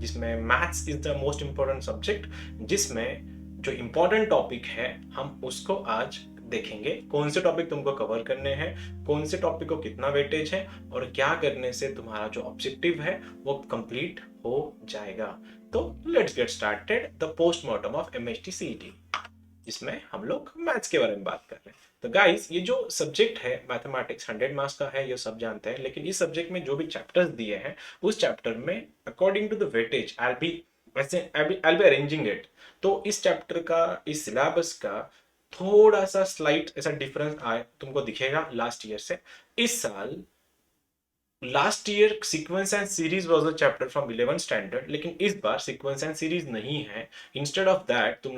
जिसमें maths is the most important subject, जिसमें जो इम्पोर्टेंट टॉपिक है हम उसको आज देखेंगे। कौन से टॉपिक तुमको कवर करने हैं, कौन से टॉपिक को कितना वेटेज है और क्या करने से तुम्हारा जो ऑब्जेक्टिव है वो कंप्लीट हो जाएगा। तो let's get started the postmortem of MHT CET, जिसमें हम लोग मैथ्स के बारे में बात कर रहे हैं। तो गाइस, ये जो सब्जेक्ट है मैथमेटिक्स 100 मार्क्स का है, ये सब जानते हैं, लेकिन इस सब्जेक्ट में जो भी चैप्टर्स दिए हैं उस चैप्टर में according to the weightage I be arranging it. तो इस चैप्टर का, इस सिलेबस का थोड़ा सा स्लाइट ऐसा डिफरेंस आए तुमको दिखेगा लास्ट ईयर से। इस साल last year sequence and series was a chapter from 11th standard, लेकिन इस बार सीक्वेंस एंड सीरीज नहीं है। इंस्टेड ऑफ दैट तुम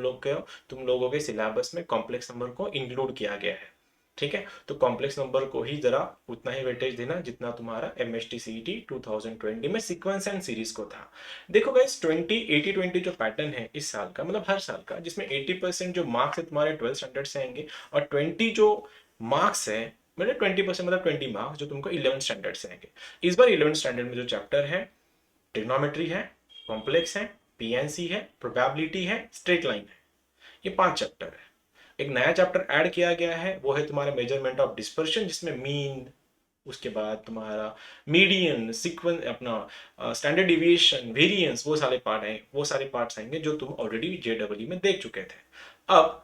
लोगों के सिलेबस में कॉम्प्लेक्स नंबर को इंक्लूड किया गया है। ठीक है, तो कॉम्प्लेक्स नंबर को ही जरा उतना ही वेटेज देना जितना तुम्हारा एमएचटी सीईटी 2020 में सीक्वेंस एंड सीरीज को था। देखो गाइस, 20-80-20 जो पैटर्न है इस साल का, मतलब हर साल का, जिसमें 80% जो मार्क्स है तुम्हारे 12th स्टैंडर्ड से आएंगे और 20 जो मार्क्स है, मतलब 20% मतलब 20 मार्क्स जो तुमको 11th स्टैंडर्ड से आएंगे। इस बार 11th स्टैंडर्ड में जो चैप्टर है, ट्रिग्नोमेट्री है, कॉम्प्लेक्स है, पीएनसी है, प्रोबेबिलिटी है, स्ट्रेट लाइन है, ये 5 चैप्टर है। एक नया चैप्टर ऐड किया गया है, वो है तुम्हारा मेजरमेंट ऑफ डिस्पर्शन, जिसमें मीन, उसके बाद तुम्हारा मीडियन, सीक्वेंस, अपना स्टैंडर्ड डिविएशन, वेरिएंस, वो सारे पार्ट हैं, वो सारे पार्ट्स आएंगे जो तुम ऑलरेडी जेडब्ल्यू में देख चुके थे। अब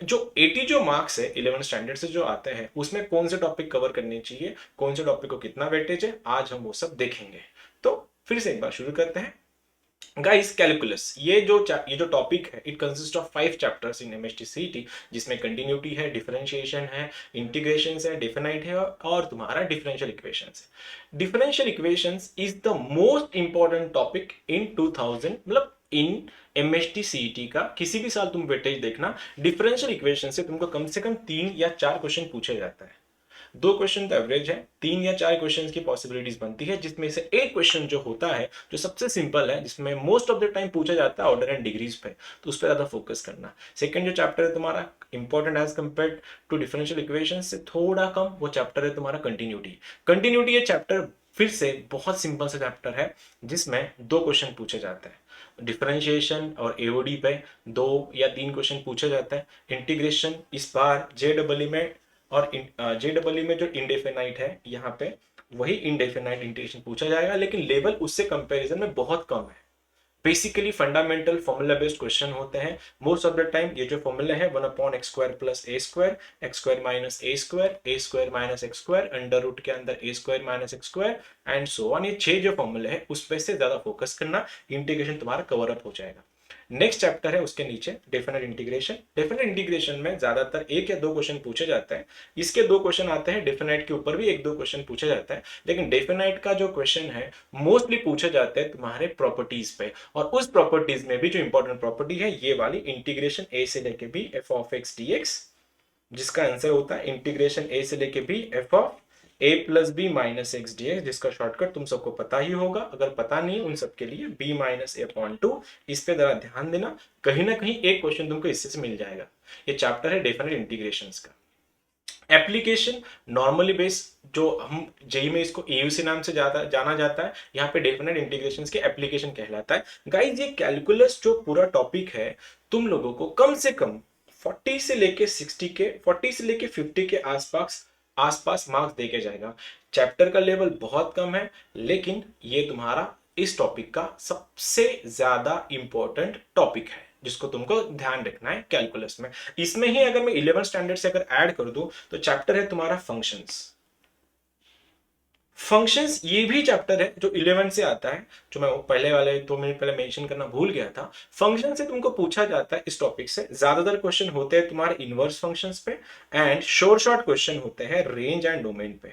जो 80 जो मार्क्स है 11th स्टैंडर्ड से जो आते हैं, उसमें कौन से टॉपिक कवर करने चाहिए, कौन से टॉपिक को कितना वेटेज है, आज हम वो सब देखेंगे। तो फिर से एक बार शुरू करते हैं। गाइस, कैलकुलस, ये जो टॉपिक है, it consist of 5 chapters in MHT CET, जिसमें कंटिन्यूटी है, डिफरेंशिएशन है, इंटीग्रेशन है, डेफिनाइट है और तुम्हारा डिफरेंशियल इक्वेशंस है। Differential equations is the most important topic in 2000, मतलब इन एमएचटी सीईटी का किसी भी साल तुम वेटेज देखना, डिफरेंशियल इक्वेशन से तुमको कम से कम 3 या 4 क्वेश्चन पूछे जाता है। 2 क्वेश्चन तो एवरेज है, 3 या 4 क्वेश्चन की पॉसिबिलिटीज बनती है, जिसमें से एक क्वेश्चन जो होता है, जो सबसे सिंपल है, जिसमें मोस्ट ऑफ द टाइम पूछा जाता है ऑर्डर एंड डिग्रीज पे, तो उस पर ज्यादा फोकस करना। सेकंड जो चैप्टर है तुम्हारा important as compared to differential equation से थोड़ा कम, वो चैप्टर है तुम्हारा कंटिन्यूटी। कंटिन्यूटी ये चैप्टर फिर से बहुत सिंपल सा चैप्टर है, जिसमें 2 क्वेश्चन पूछे जाते हैं। डिफरेंशिएशन और एओडी पे 2 या 3 क्वेश्चन पूछे जाते हैं। इंटीग्रेशन इस बार जेडब्ल्यू में और जेडब्ल्यू में जो इंडेफिनाइट है, यहाँ पे वही इंडेफिनाइट इंटीग्रेशन पूछा जाएगा, लेकिन लेवल उससे कंपैरिजन में बहुत कम है। Basically fundamental formula based question होते हैं मोस्ट ऑफ द टाइम। ये जो फॉर्मूला है 1/x² plus a², x² minus a² minus x², under root के अंदर a² minus x² and so on, ये 6 जो फॉर्मूले है उस पर से ज्यादा फोकस करना, इंटीग्रेशन तुम्हारा कवर अप हो जाएगा। नेक्स्ट चैप्टर है उसके नीचे डेफिनेट इंटीग्रेशन। डेफिनेट इंटीग्रेशन में ज्यादातर 1 या 2 क्वेश्चन पूछे जाते हैं। इसके 2 क्वेश्चन आते हैं, डेफिनेट के ऊपर भी 1-2 क्वेश्चन पूछे जाता है, लेकिन डेफिनेट का जो क्वेश्चन है मोस्टली पूछे जाते हैं तुम्हारे प्रॉपर्टीज पे, और उस प्रॉपर्टीज में भी जो इंपॉर्टेंट प्रॉपर्टी है ये वाली इंटीग्रेशन ए से लेके भी f of x d x, जिसका आंसर होता है इंटीग्रेशन ए से लेके भी f of a plus b minus x d x, जिसका शॉर्टकट तुम सबको पता ही होगा। अगर पता नहीं उन सबके लिए b माइनस ए अपॉन 2, इस पे जरा ध्यान देना, कहीं ना कहीं एक क्वेश्चन तुमको इससे से मिल जाएगा। ये चैप्टर है डेफिनेट इंटीग्रेशंस का। एप्लीकेशन नॉर्मली बेस, जो हम जेई में इसको एयूसी नाम से जाना जाता है, यहाँ पे डेफिनेट इंटीग्रेशंस के एप्लीकेशन कहलाता है। गाइस, ये कैलकुलस जो पूरा टॉपिक है, तुम लोगों को कम से कम 40 से लेके 60 के, 40 से लेके 50 के आसपास मार्क्स देके जाएगा। चैप्टर का लेवल बहुत कम है, लेकिन ये तुम्हारा इस टॉपिक का सबसे ज्यादा इंपॉर्टेंट टॉपिक है, जिसको तुमको ध्यान रखना है कैलकुलस में। इसमें ही अगर मैं 11th स्टैंडर्ड से अगर ऐड कर दूं, तो चैप्टर है तुम्हारा फंक्शंस। फंक्शंस ये भी चैप्टर है जो 11 से आता है, जो मैं पहले वाले 2 मिनट पहले मेंशन करना भूल गया था। फंक्शन से तुमको पूछा जाता है, इस टॉपिक से ज्यादातर क्वेश्चन होते हैं तुम्हारे इनवर्स फंक्शंस पे, एंड शॉर्ट क्वेश्चन होते हैं रेंज एंड डोमेन पे।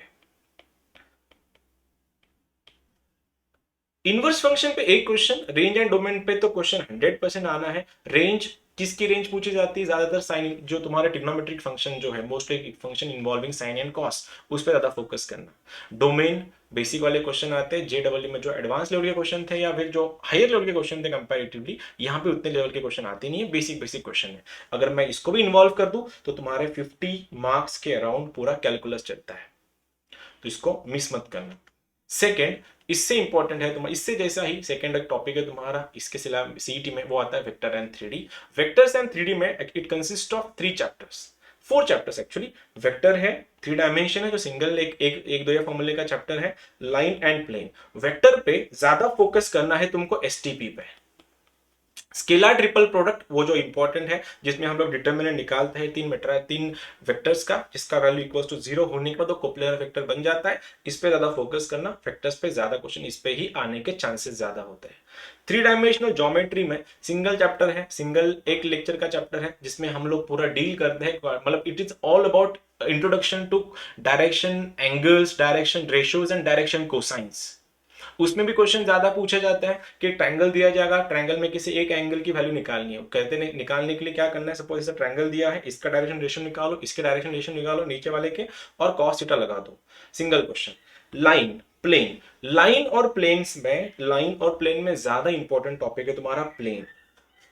इनवर्स फंक्शन पे एक क्वेश्चन, रेंज एंड डोमेन पे तो क्वेश्चन 100% आना है। रेंज किसकी रेंज पूछी जाती है, ज्यादातर साइन, जो तुम्हारे ट्रिग्नोमेट्रिक फंक्शन जो है, mostly function involving sine and cos, उस पर ज्यादा फोकस करना। डोमेन बेसिक वाले क्वेश्चन आते हैं, जेडब्ल्यू में जो एडवांस लेवल के क्वेश्चन थे या फिर जो हायर लेवल के क्वेश्चन थे कंपैरेटिवली, यहाँ पे उतने लेवल के क्वेश्चन आते नहीं है, बेसिक क्वेश्चन है। अगर मैं इसको भी इन्वॉल्व कर दूं तो तुम्हारे 50 मार्क्स के अराउंड पूरा कैलकुलस चलता है, तो इसको मिस मत करना। सेकेंड, इससे इंपॉर्टेंट है तुम्हारा, इससे जैसा ही सेकंड टॉपिक है तुम्हारा इसके सिलेबस सीईटी में, वो आता है vector and 3D। Vectors and 3D में it consist of 3 chapters, 4 chapters actually. Vector है, 3 डायमेंशन है जो सिंगल एक दो या फॉर्मूले का चैप्टर है, लाइन एंड प्लेन। वेक्टर पे ज्यादा फोकस करना है तुमको एसटीपी पे। स्केलर ट्रिपल प्रोडक्ट वो जो इंपॉर्टेंट है, जिसमें हम लोग डिटर्मिनेंट निकालते हैं तीन वेक्टर्स का, जिसका वैल्यू इक्वल्स टू 0 होने के बाद वो कोप्लेनर वेक्टर बन जाता है। इस पे ज्यादा फोकस करना, वेक्टर्स पे ज्यादा क्वेश्चन इस पे ही आने के चांसेस ज्यादा होते हैं। 3 डायमेंशनल ज्योमेट्री में सिंगल चैप्टर है, सिंगल एक लेक्चर का चैप्टर है, जिसमें हम लोग पूरा डील करते हैं, मतलब it is all about introduction to direction angles, direction ratios and direction cosines. उसमें भी क्वेश्चन ज्यादा पूछा जाता है कि ट्रायंगल दिया जाएगा, ट्रायंगल में किसी एक एंगल की वैल्यू निकालनी है, कहते हैं निकालने के लिए क्या करना है, सपोज इसे ट्रायंगल दिया है, इसका डायरेक्शन रेशियो निकालो, इसके डायरेक्शन रेशियो निकालो नीचे वाले के, और कॉस थीटा लगा दो। Single question. Line plane, line और प्लेन में ज्यादा इंपॉर्टेंट टॉपिक है तुम्हारा प्लेन,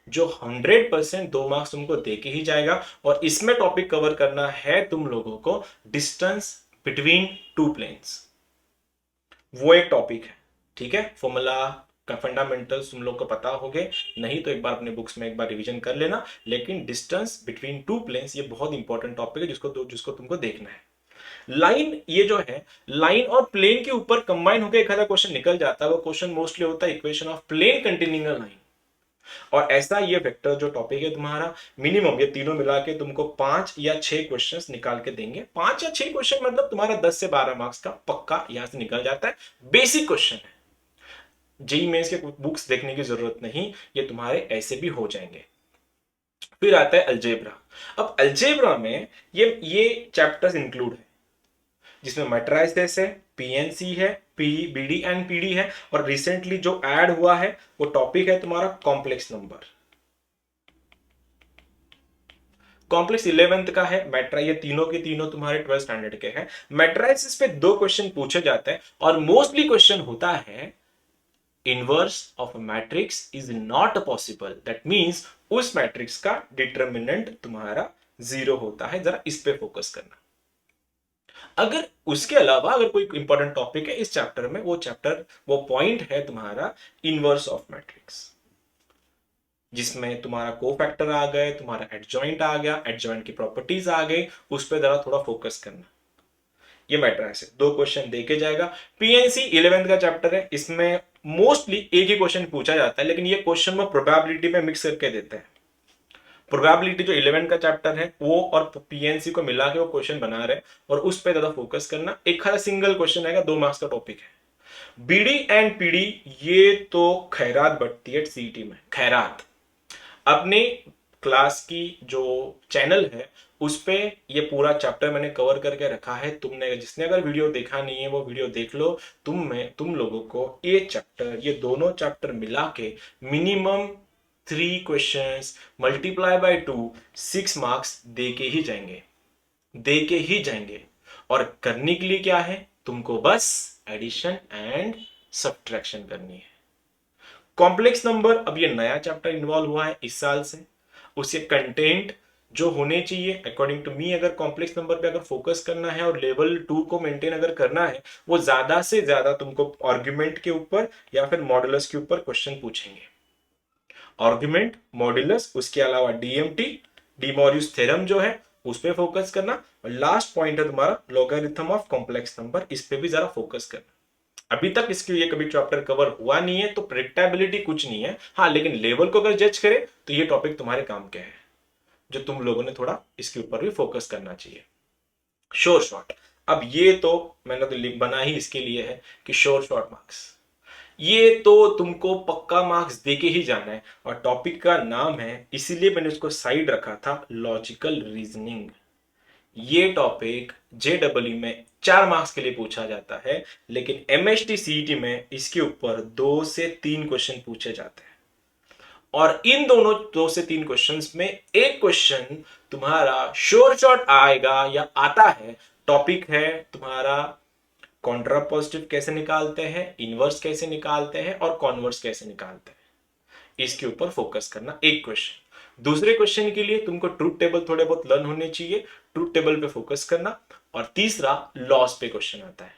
जो 100% 2 मार्क्स तुमको देके ही जाएगा। और इसमें टॉपिक कवर करना है तुम लोगों को डिस्टेंस बिटवीन टू प्लेन्स, वो एक टॉपिक है। ठीक है, फॉर्मूला का फंडामेंटल्स तुम लोग को पता होगे, नहीं तो एक बार अपने बुक्स में एक बार रिवीजन कर लेना। लेकिन डिस्टेंस बिटवीन टू प्लेन्स ये बहुत इंपॉर्टेंट टॉपिक है, जिसको तुमको देखना है। लाइन, ये जो है लाइन और प्लेन के ऊपर कंबाइन होकर एक आधा क्वेश्चन निकल जाता है, वो क्वेश्चन मोस्टली होता है equation of plane containing a line. और ऐसा ये वेक्टर जो टॉपिक है तुम्हारा, मिनिमम ये तीनों मिला के तुमको 5 या 6 क्वेश्चंस निकाल के देंगे। 5 या 6 क्वेश्चन मतलब तुम्हारा 10 से 12 मार्क्स का पक्का यहां से निकल जाता है। बेसिक क्वेश्चन है, जेईई मेंस के बुक्स देखने की जरूरत नहीं, ये तुम्हारे ऐसे भी हो जाएंगे। फिर आता है अलजेब्रा। अब अलजेब्रा में ये चैप्टर्स इंक्लूड है, जिसमें मैट्राइसेस है, पीएनसी है, बीडी एंड पीडी है, और रिसेंटली जो ऐड हुआ है वो टॉपिक है तुम्हारा कॉम्प्लेक्स नंबर। कॉम्प्लेक्स 11th का है, मैट्रा, ये तीनों के तीनों तुम्हारे 12th स्टैंडर्ड के हैं। मैट्राइसिस पे 2 क्वेश्चन पूछे जाते हैं, और मोस्टली क्वेश्चन होता है inverse of matrix is not possible, that means उस मैट्रिक्स का डिटरमिनेंट तुम्हारा 0 होता है। जरा इस पे फोकस करना। अगर उसके अलावा अगर कोई इंपॉर्टेंट टॉपिक है इस चैप्टर में, वो पॉइंट है तुम्हारा इनवर्स ऑफ मैट्रिक्स, जिसमें तुम्हारा कोफैक्टर आ गए, तुम्हारा एडजॉइंट आ गया, एडजॉइंट की प्रॉपर्टीज आ गई, उस पर जरा थोड़ा फोकस करना। ये मैट्रिक्स है, 2 क्वेश्चन देके जाएगा। पीएनसी 11th का चैप्टर है, इसमें मोस्टली एक ही क्वेश्चन पूछा जाता है, लेकिन ये क्वेश्चन वो प्रोबेबिलिटी में मिक्स करके देते हैं। प्रोबेबिलिटी जो 11 का चैप्टर है वो और पीएनसी को मिला के वो क्वेश्चन बना रहे, और उस पर ज्यादा फोकस करना। एक खाली सिंगल क्वेश्चन आएगा, 2 मार्क्स का टॉपिक है। बीडी एंड पीडी ये तो खैरात बढ़ती है सीईटी में, खैरात। अपने क्लास की जो चैनल है उस पे ये पूरा चैप्टर मैंने कवर करके रखा है। तुमने जिसने अगर वीडियो देखा नहीं है वो वीडियो देख लो। तुम लोगों को ये दोनों चैप्टर मिला के minimum 3 questions multiply by 2 6 marks दे के ही जाएंगे। और करने के लिए क्या है, तुमको बस एडिशन एंड सब्ट्रैक्शन करनी है। कॉम्प्लेक्स नंबर, अब ये नया चैप्टर इन्वॉल्व हुआ है इस साल से, उसके कंटेंट जो होने चाहिए अकॉर्डिंग टू मी, अगर कॉम्प्लेक्स नंबर पे अगर फोकस करना है और लेवल 2 को मेंटेन अगर करना है, वो ज्यादा से ज्यादा तुमको आर्ग्यूमेंट के ऊपर या फिर मॉडुलस के ऊपर क्वेश्चन पूछेंगे। आर्ग्यूमेंट, मॉडुलस, उसके अलावा डीएमटी, डिमोरियस थ्योरम जो है उस पर फोकस करना, और लास्ट पॉइंट है तुम्हारा लॉगरिथम ऑफ कॉम्प्लेक्स नंबर, इस पे भी जरा फोकस करना। अभी तक इसके लिए कभी चैप्टर कवर हुआ नहीं है तो प्रेडिक्टेबिलिटी कुछ नहीं है, हाँ, लेकिन लेवल को अगर जज करें तो ये टॉपिक तुम्हारे काम के हैं, जो तुम लोगों ने थोड़ा इसके ऊपर भी फोकस करना चाहिए। शोर शॉर्ट, अब ये तो मैंने तो लिंक बना ही इसके लिए है कि शोर शॉर्ट मार्क्स, ये तो तुमको पक्का मार्क्स देके ही जाना है। और टॉपिक का नाम है, इसीलिए मैंने उसको साइड रखा था, लॉजिकल रीजनिंग। ये टॉपिक जेडब्ल्यू में 4 मार्क्स के लिए पूछा जाता है, लेकिन एमएसटी सीईटी में इसके ऊपर 2 से 3 क्वेश्चन पूछे जाते हैं। और इन दोनों 2 से 3 क्वेश्चंस में एक क्वेश्चन तुम्हारा श्योर शॉट आएगा या आता है। टॉपिक है तुम्हारा कॉन्ट्रापोजिटिव कैसे निकालते हैं, इनवर्स कैसे निकालते हैं, और कॉन्वर्स कैसे निकालते हैं। इसके ऊपर फोकस करना एक क्वेश्चन। दूसरे क्वेश्चन के लिए तुमको ट्रूथ टेबल थोड़े बहुत लर्न होने चाहिए, ट्रूथ टेबल पे फोकस करना। और तीसरा लॉस पे क्वेश्चन आता है,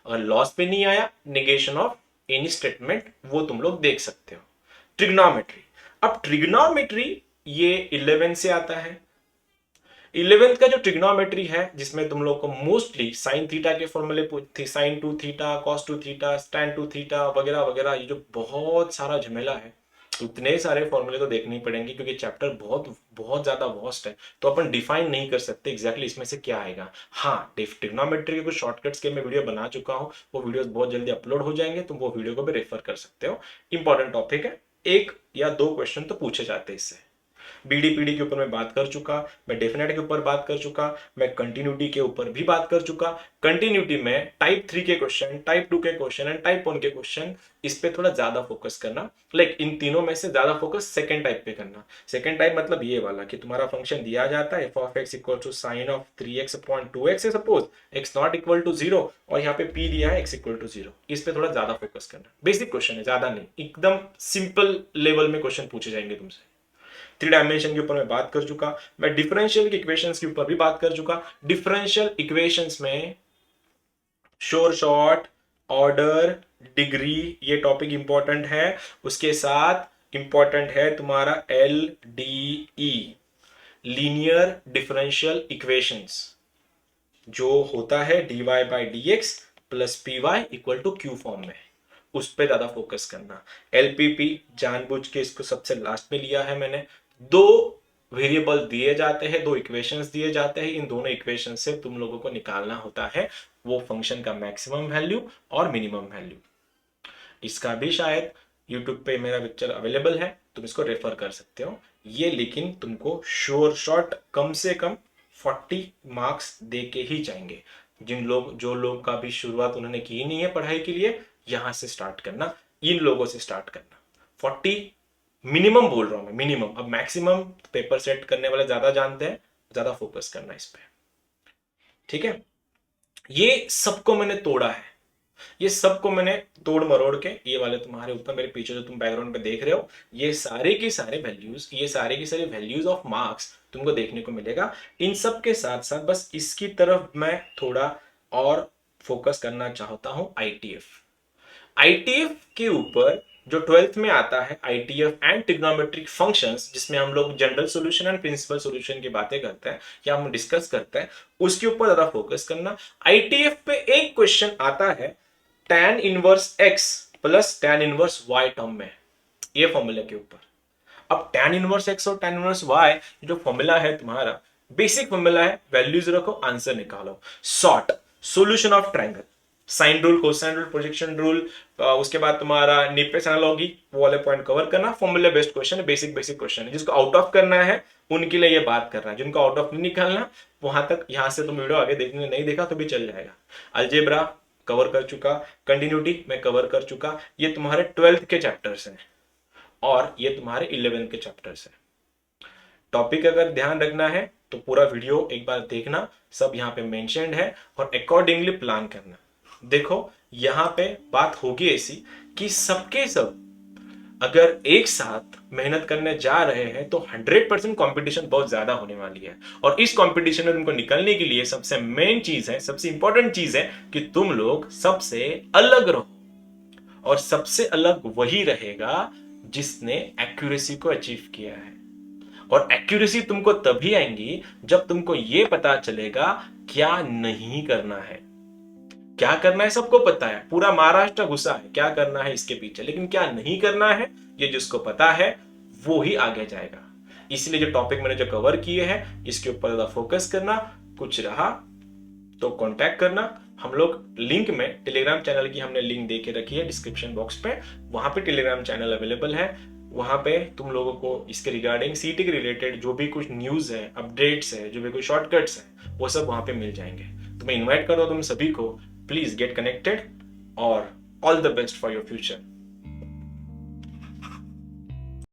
अगर लॉस पे नहीं आया, निगेशन ऑफ एनी स्टेटमेंट, वो तुम लोग देख सकते हो। ट्रिग्नोमेट्री, अब ट्रिग्नोमेट्री ये 11 से आता है। 11th का जो ट्रिग्नोमेट्री है, जिसमें तुम लोग को मोस्टली साइन थीटा के फॉर्मूले थी, sine two theta, cos two theta, tan two theta वगैरह वगैरह, ये जो बहुत सारा झमेला है, उतने सारे फॉर्मूले तो देखने ही पड़ेंगे क्योंकि चैप्टर बहुत बहुत ज्यादा वास्ट है, तो अपन डिफाइन नहीं कर सकते एग्जैक्टली इसमें से क्या आएगा। हाँ, ट्रिग्नोमेट्री के कुछ शॉर्टकट्स के मैं वीडियो बना चुका हूँ, वो वीडियोस बहुत जल्दी अपलोड हो जाएंगे, तुम वो वीडियो को भी रेफर कर सकते हो। इंपॉर्टेंट टॉपिक है, 1 या 2 क्वेश्चन तो पूछे जाते हैं इससे। बीडीपीडी के ऊपर मैं बात कर चुका, मैं डेफिनेट के ऊपर बात कर चुका, मैं कंटिन्यूटी के ऊपर भी बात कर चुका। कंटिन्यूटी में टाइप 3 के क्वेश्चन, टाइप 2 के क्वेश्चन एंड टाइप 1 के क्वेश्चन, इस पे थोड़ा ज्यादा फोकस करना। लाइक इन तीनों में से ज्यादा फोकस सेकंड टाइप पे करना। सेकंड टाइप मतलब ये वाला कि तुम्हारा फंक्शन दिया जाता है f of x equal to sine of 3x upon 2x है, suppose x not equal to 0 और यहाँ पे p दिया है x इक्वल टू 0। इस पे थोड़ा ज्यादा फोकस करना। बेसिक क्वेश्चन है, ज्यादा नहीं, एकदम सिंपल लेवल में क्वेश्चन पूछे जाएंगे तुमसे। 3 डायमेंशन के ऊपर मैं बात कर चुका, मैं डिफरेंशियल इक्वेशंस के ऊपर भी बात कर चुका। डिफरेंशियल इक्वेशंस में श्योर शॉर्ट, ऑर्डर, डिग्री, ये टॉपिक इंपॉर्टेंट है। उसके साथ इंपॉर्टेंट है तुम्हारा LDE, लीनियर डिफरेंशियल इक्वेशंस, जो होता है dy by dx plus py equal to q form में, उस पर ज्यादा फोकस करना। LPP जानबूझ के इसको सबसे लास्ट में लिया है मैंने। 2 वेरिएबल दिए जाते हैं, 2 इक्वेशंस दिए जाते हैं, इन दोनों इक्वेशन से तुम लोगों को निकालना होता है वो फंक्शन का मैक्सिमम वैल्यू और मिनिमम वैल्यू। इसका भी शायद यूट्यूब पे मेरा लेक्चर अवेलेबल है, तुम इसको रेफर कर सकते हो। ये लेकिन तुमको श्योर शॉर्ट कम से कम 40 मार्क्स दे के ही जाएंगे। जो लोग का भी शुरुआत उन्होंने की नहीं है पढ़ाई के लिए, यहां से स्टार्ट करना, इन लोगों से स्टार्ट करना। 40 मिनिमम बोल रहा हूं मैं, मिनिमम। अब मैक्सिमम पेपर सेट करने वाले ज्यादा जानते हैं, ज्यादा फोकस करना इस पे, ठीक है। ये सबको मैंने तोड़ा है, ये सबको मैंने तोड़ मरोड़ के, ये वाले तुम्हारे ऊपर मेरे पीछे जो तुम बैकग्राउंड पे देख रहे हो, ये सारे के सारे वैल्यूज, ये सारे की सारी वैल्यूज ऑफ मार्क्स तुमको देखने को मिलेगा। इन सब के साथ साथ बस इसकी तरफ मैं थोड़ा और फोकस करना चाहता हूं, ITF के ऊपर जो 12th में आता है, ITF एंड ट्रिग्नोमेट्रिक फंक्शंस, जिसमें हम लोग general solution and principal solution की बातें करते हैं या हम डिस्कस करते हैं, उसके ऊपर ज्यादा फोकस करना। ITF पे एक क्वेश्चन आता है tan inverse x plus tan inverse y term में, ये फॉर्मूला के ऊपर। अब tan इनवर्स x और tan इनवर्स y जो फॉर्मूला है तुम्हारा, बेसिक फॉर्मूला है, वैल्यूज रखो, आंसर निकालो। Sort, solution of triangle, sine rule, cosine rule, projection rule, उसके बाद तुम्हारा नीपेस एनालॉजी, वो वाले पॉइंट कवर करना। फॉर्मूला बेस्ड क्वेश्चन है, बेसिक क्वेश्चन है। जिसको आउट ऑफ करना है उनके लिए ये बात कर रहा है, जिनको आउट ऑफ नहीं निकालना, वहां तक यहां से तुम वीडियो आगे देखने नहीं देखा तो भी चल जाएगा। अलजेब्रा कवर कर चुका, कंटिन्यूटी मैं कवर कर चुका। ये तुम्हारे 12th के चैप्टर्स हैं और ये तुम्हारे 11th के चैप्टर्स हैं। टॉपिक अगर ध्यान रखना है तो पूरा वीडियो एक बार देखना, सब यहाँ पे मेंशन्ड है, और अकॉर्डिंगली प्लान करना। देखो यहाँ पे बात होगी ऐसी कि सबके सब अगर एक साथ मेहनत करने जा रहे हैं तो 100% कंपटीशन बहुत ज्यादा होने वाली है। और इस कंपटीशन में तुमको निकलने के लिए सबसे मेन चीज है, सबसे इंपॉर्टेंट चीज है कि तुम लोग सबसे अलग रहो, और सबसे अलग वही रहेगा जिसने एक्यूरेसी को अचीव किया है। और एक्यूरेसी तुमको तभी आएंगी जब तुमको ये पता चलेगा क्या नहीं करना है। क्या करना है सबको पता है, पूरा महाराष्ट्र घुसा है क्या करना है इसके पीछे, लेकिन क्या नहीं करना है ये जिसको पता है वो ही आगे जाएगा। इसलिए जो टॉपिक मैंने जो कवर किए हैं इसके ऊपर ज्यादा फोकस करना। कुछ रहा तो कांटेक्ट करना। हम लोग लिंक में टेलीग्राम चैनल की हमने लिंक दे के रखी है डिस्क्रिप्शन बॉक्स पे, वहां पे टेलीग्राम चैनल अवेलेबल है। वहां पे तुम लोगों को इसके रिगार्डिंग सीटी के रिलेटेड जो भी कुछ न्यूज है, अपडेट्स है, जो भी कुछ शॉर्टकट्स है, वो सब वहां पे मिल जाएंगे। तो मैं इन्वाइट कर रहा हूं तुम सभी को, प्लीज गेट कनेक्टेड और all the best for your future.